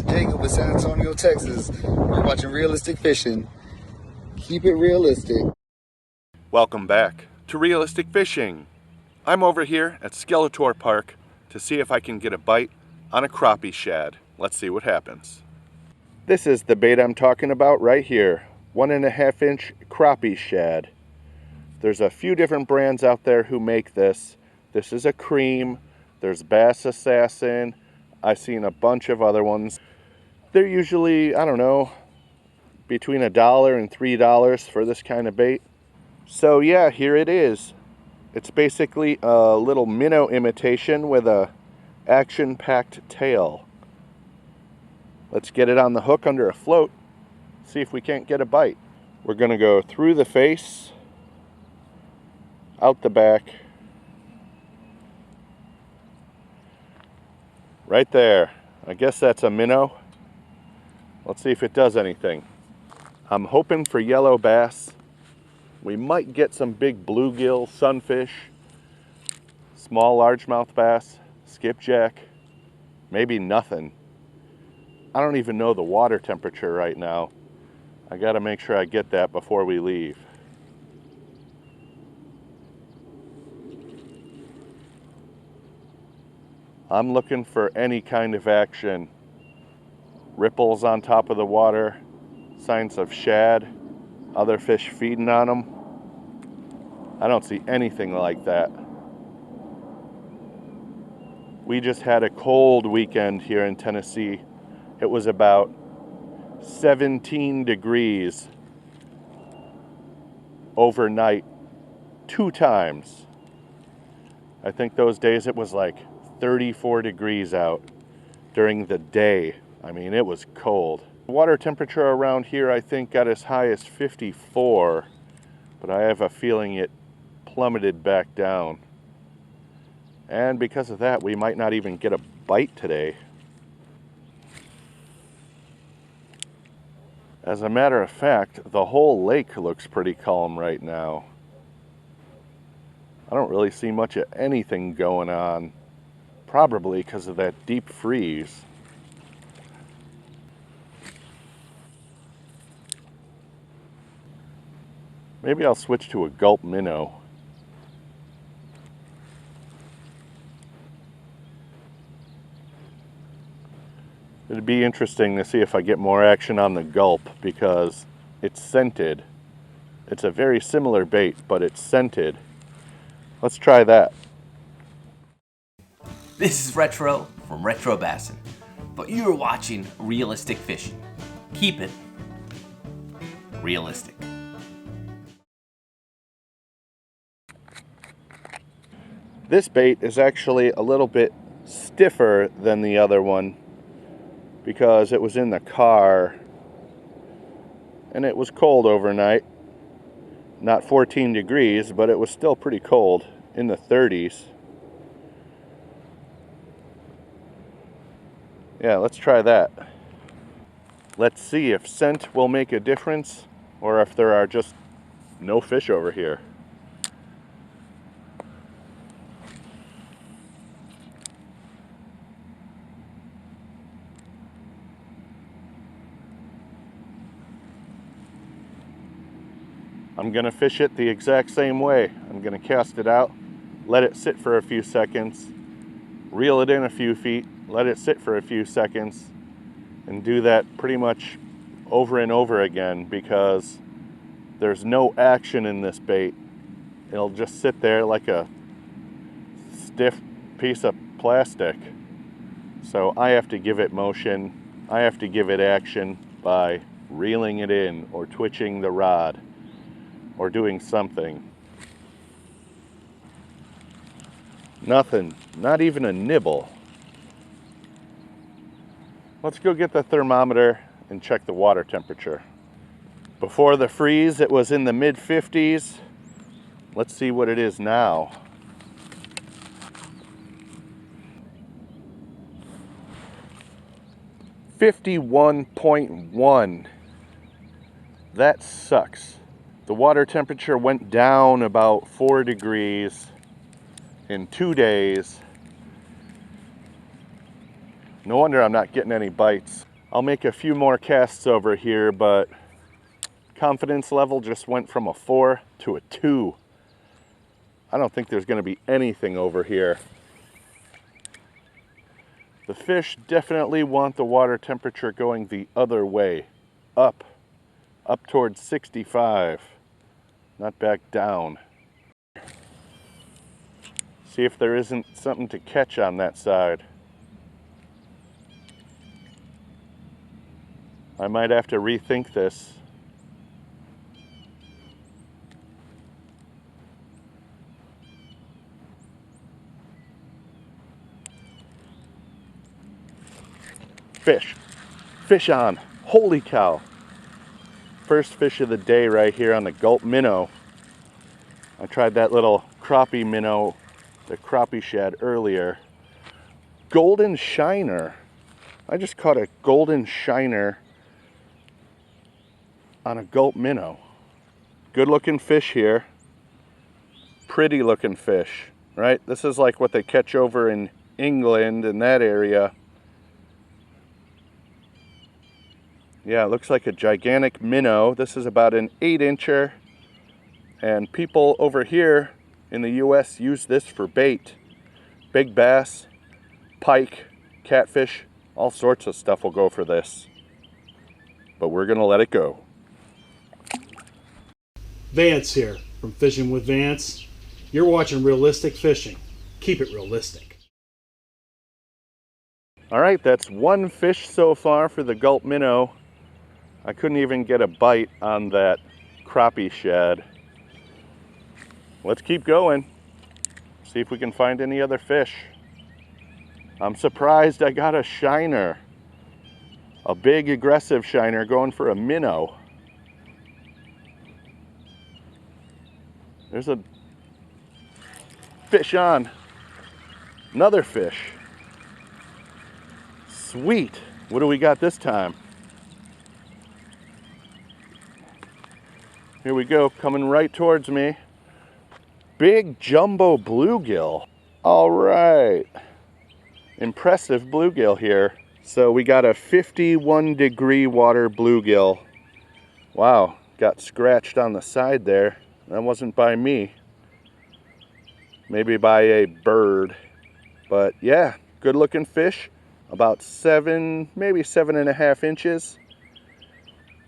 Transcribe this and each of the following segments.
is Jacob with San Antonio, Texas. You're watching Realistic Fishing. Keep it realistic. Welcome back to Realistic Fishing. I'm over here at Skeletor Park to see if I can get a bite on a crappie shad. Let's see what happens. This is the bait I'm talking about right here. 1.5 inch crappie shad. There's a few different brands out there who make this. This is a cream. There's Bass Assassin. I've seen a bunch of other ones. They're usually, I don't know, between $1 and $3 for this kind of bait. So yeah, here it is. It's basically a little minnow imitation with a action-packed tail. Let's get it on the hook under a float, see if we can't get a bite. We're gonna go through the face, out the back, right there. I guess that's a minnow. Let's see if it does anything. I'm hoping for yellow bass. We might get some big bluegill, sunfish, small largemouth bass, skipjack, maybe nothing. I don't even know the water temperature right now. I gotta make sure I get that before we leave. I'm looking for any kind of action. Ripples on top of the water, signs of shad, other fish feeding on them. I don't see anything like that. We just had a cold weekend here in Tennessee. It was about 17 degrees overnight 2 times. I think those days it was like 34 degrees out during the day. I mean, it was cold. The water temperature around here I think got as high as 54, but I have a feeling it plummeted back down. And because of that, we might not even get a bite today. As a matter of fact, the whole lake looks pretty calm right now. I don't really see much of anything going on. Probably because of that deep freeze. Maybe I'll switch to a Gulp Minnow. It'd be interesting to see if I get more action on the Gulp because it's scented. It's a very similar bait, but it's scented. Let's try that. This is Retro from Retro Bassin, but you're watching Realistic Fishing. Keep it realistic. This bait is actually a little bit stiffer than the other one because it was in the car and it was cold overnight. Not 14 degrees, but it was still pretty cold, in the 30s. Yeah, let's try that. Let's see if scent will make a difference or if there are just no fish over here. I'm gonna fish it the exact same way. I'm gonna cast it out, let it sit for a few seconds, reel it in a few feet, let it sit for a few seconds, and do that pretty much over and over again because there's no action in this bait. It'll just sit there like a stiff piece of plastic. So I have to give it motion, I have to give it action by reeling it in or twitching the rod or doing something. Nothing, not even a nibble. Let's go get the thermometer and check the water temperature. Before the freeze, it was in the mid-50s. Let's see what it is now. (51.1). That sucks. The water temperature went down about 4 degrees in 2 days. No wonder I'm not getting any bites. I'll make a few more casts over here, but confidence level just went from a 4 to a 2. I don't think there's going to be anything over here. The fish definitely want the water temperature going the other way, up towards 65, not back down. See if there isn't something to catch on that side. I might have to rethink this. Fish. Fish on. Holy cow. First fish of the day right here on the Gulp Minnow. I tried that little crappie minnow, the Crappie Shad earlier. Golden shiner. I just caught a golden shiner on a Gulp Minnow. Good looking fish here. Pretty looking fish, right? This is like what they catch over in England in that area. Yeah, it looks like a gigantic minnow. This is about an 8-incher. And people over here in the US use this for bait. Big bass, pike, catfish, all sorts of stuff will go for this. But we're gonna let it go. Vance here from Fishing with Vance. You're watching Realistic Fishing. Keep it realistic. All right, that's one fish so far for the Gulp Minnow. I couldn't even get a bite on that Crappie Shad. Let's keep going. See if we can find any other fish. I'm surprised I got a shiner. A big aggressive shiner going for a minnow. There's a fish on. Another fish. Sweet. What do we got this time? Here we go, coming right towards me. Big jumbo bluegill. All right. Impressive bluegill here. So we got a 51-degree water bluegill. Wow, got scratched on the side there. That wasn't by me. Maybe by a bird. But yeah, good looking fish. About 7, maybe 7.5 inches.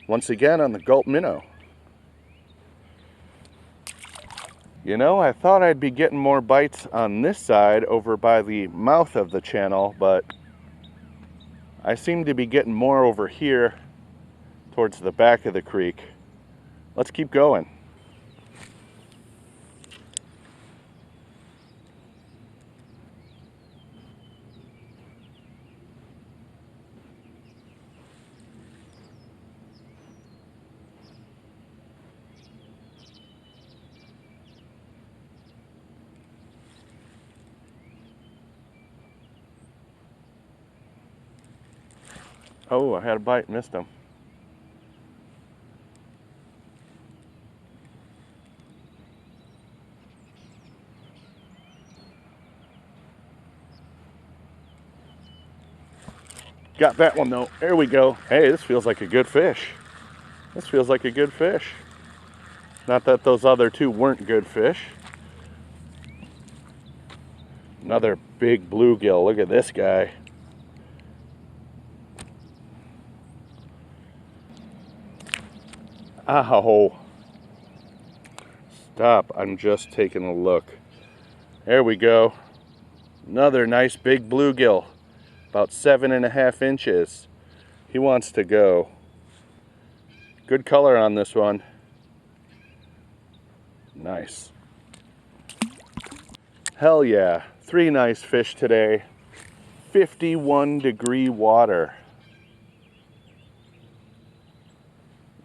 Once again on the Gulp Minnow. You know, I thought I'd be getting more bites on this side over by the mouth of the channel, but I seem to be getting more over here towards the back of the creek. Let's keep going. Oh, I had a bite, missed him. Got that one though. There we go. Hey, this feels like a good fish. This feels like a good fish. Not that those other two weren't good fish. Another big bluegill. Look at this guy. Ow. Stop. I'm just taking a look. There we go. Another nice big bluegill. About 7.5 inches. He wants to go. Good color on this one. Nice. Hell yeah. 3 nice fish today. 51-degree water.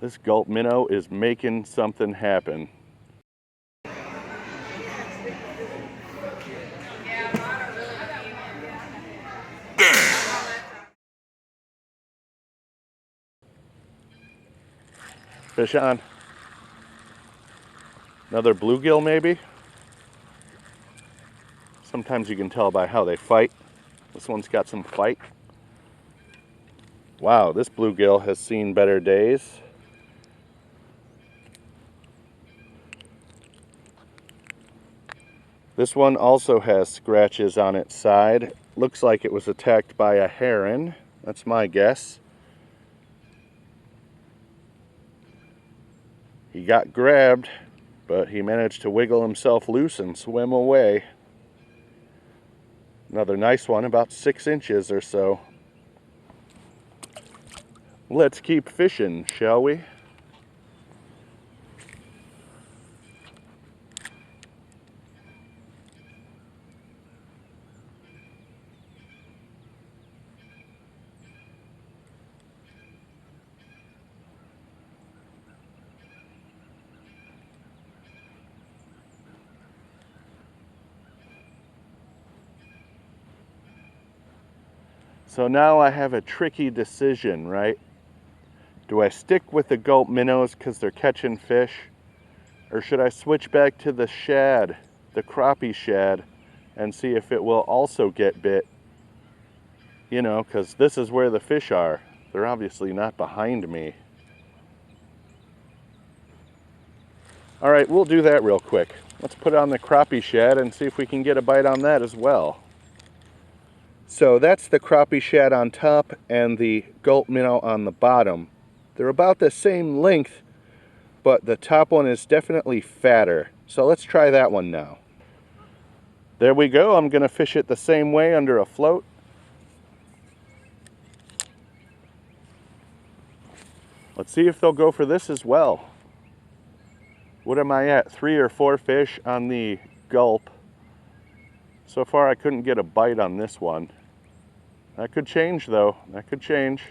This Gulp Minnow is making something happen. Fish on. Another bluegill maybe? Sometimes you can tell by how they fight. This one's got some fight. Wow, this bluegill has seen better days. This one also has scratches on its side. Looks like it was attacked by a heron. That's my guess. He got grabbed, but he managed to wiggle himself loose and swim away. Another nice one, about 6 inches or so. Let's keep fishing, shall we? So now I have a tricky decision, right? Do I stick with the Gulp Minnows because they're catching fish? Or should I switch back to the shad, the Crappie Shad, and see if it will also get bit? You know, because this is where the fish are. They're obviously not behind me. All right, we'll do that real quick. Let's put on the Crappie Shad and see if we can get a bite on that as well. So that's the Crappie Shad on top and the Gulp Minnow on the bottom. They're about the same length, but the top one is definitely fatter. So let's try that one now. There we go. I'm going to fish it the same way under a float. Let's see if they'll go for this as well. What am I at? 3 or 4 fish on the Gulp. So far I couldn't get a bite on this one. That could change though. That could change.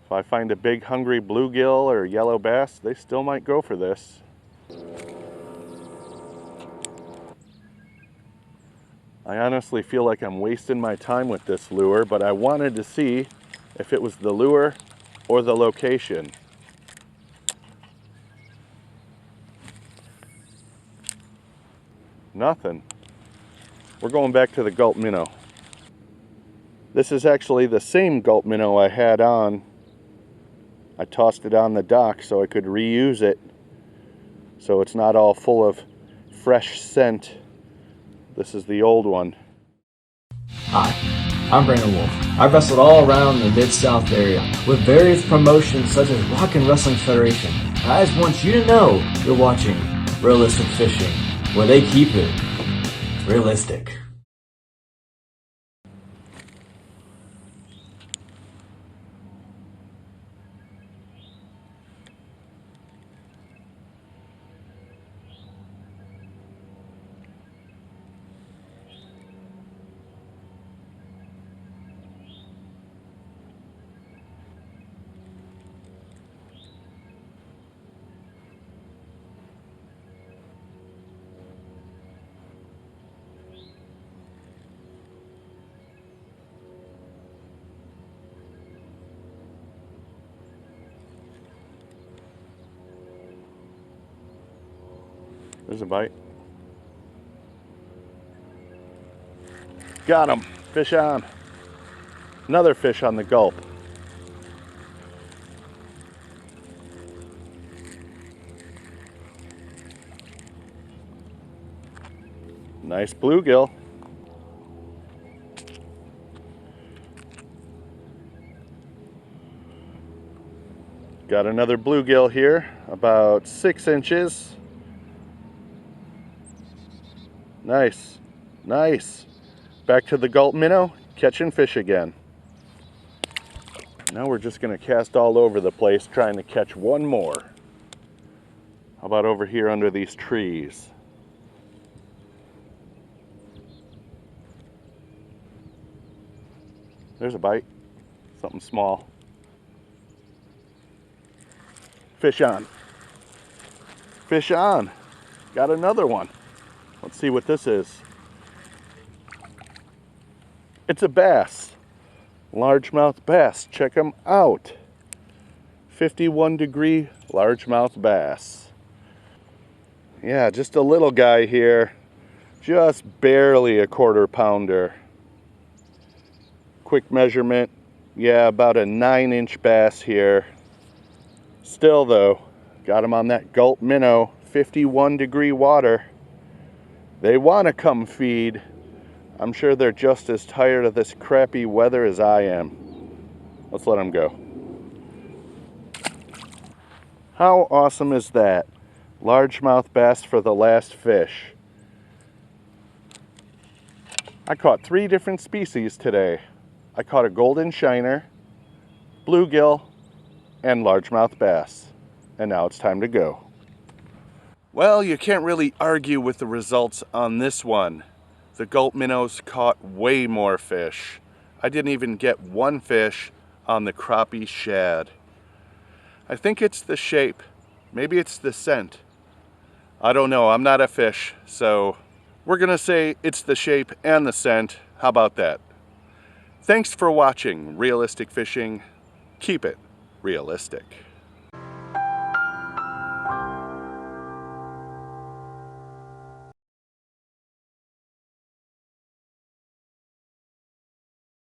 If I find a big hungry bluegill or yellow bass, they still might go for this. I honestly feel like I'm wasting my time with this lure, but I wanted to see if it was the lure or the location. Nothing. We're going back to the Gulp Minnow. This is actually the same Gulp Minnow I had on. I tossed it on the dock so I could reuse it, so it's not all full of fresh scent. This is the old one. Hi, I'm Brandon Wolf. I've wrestled all around the Mid-South area with various promotions such as Rock and Wrestling Federation. I just want you to know you're watching Realistic Fishing, where they keep it realistic. There's a bite. Got him. Fish on. Another fish on the Gulp. Nice bluegill. Got another bluegill here, about 6 inches. Nice, nice. Back to the Gulp Minnow, catching fish again. Now we're just gonna cast all over the place trying to catch one more. How about over here under these trees? There's a bite, something small. Fish on. Fish on. Got another one. Let's see what this is. It's a bass. Largemouth bass. Check them out. 51-degree largemouth bass. Yeah, just a little guy here. Just barely a 1/4 pounder. Quick measurement, Yeah, about a 9-inch bass here. Still though, got them on that Gulp Minnow, 51-degree water. They want to come feed. I'm sure they're just as tired of this crappy weather as I am. Let's let them go. How awesome is that? Largemouth bass for the last fish. I caught 3 different species today. I caught a golden shiner, bluegill, and largemouth bass. And now it's time to go. Well, you can't really argue with the results on this one. The Gulp Minnows caught way more fish. I didn't even get 1 fish on the Crappie Shad. I think it's the shape. Maybe it's the scent. I don't know, I'm not a fish, so we're gonna say it's the shape and the scent. How about that? Thanks for watching Realistic Fishing. Keep it realistic.